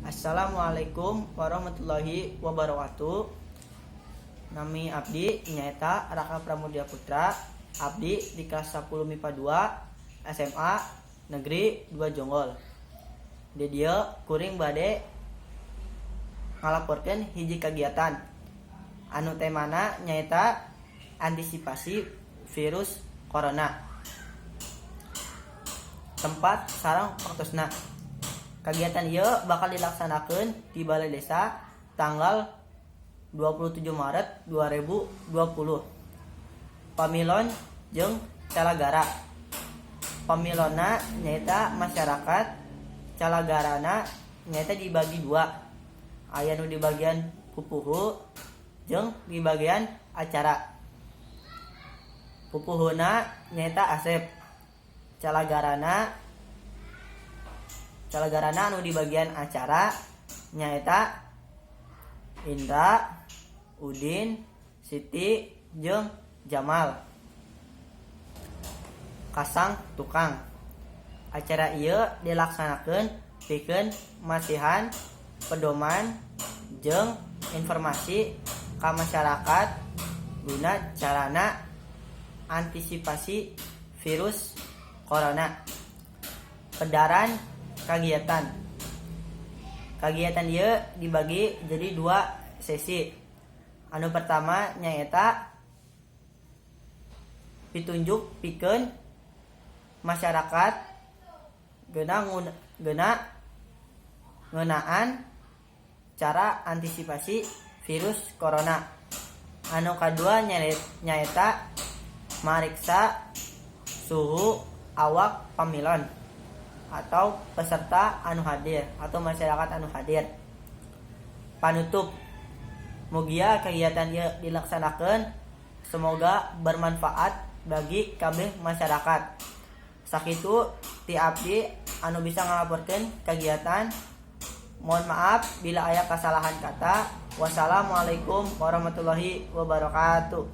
Assalamualaikum warahmatullahi wabarakatuh. Nami abdi nyaeta Raka Pramudia Putra. Abdi di kelas 10 MIPA 2 SMA Negeri 2 Jonggol. Di dieu kuring bade ngalaporkeun hiji kagiatan anu temana nyaeta antisipasi virus corona. Tempat sareng waktosna. Kagiatan ieu bakal dilaksanakeun di Balai Desa tanggal 27 Maret 2020. Pamilon jeung calagara. Pamilonna nyaeta masyarakat, calagarana nyaeta dibagi dua. Aya nu di bagian pupuhu jeung di bagian acara. Pupuhuna nyaeta Asep. Calagarana anu di bagian acara nyaeta Indra, Udin, Siti, jeung Jamal. Kasang tukang. Acara ieu dilaksanakeun pikeun masihan pedoman jeung informasi ka masyarakat guna carana antisipasi virus corona. Pedaran kagiatan ieu dibagi jadi dua sesi. Anu pertama nyaeta pitunjuk pikeun masyarakat geuna ngeunaan cara antisipasi virus corona. Anu kadua nyaeta mariksa suhu awak pamilon atau peserta anu hadir atau masyarakat anu hadir. Panutup. Mugia kegiatan ieu dilaksanakeun semoga bermanfaat bagi kabeh masyarakat. Sakitu ti abdi anu bisa ngalaporkeun kegiatan. Mohon maaf bila aya kasalahan kata. Wassalamualaikum warahmatullahi wabarakatuh.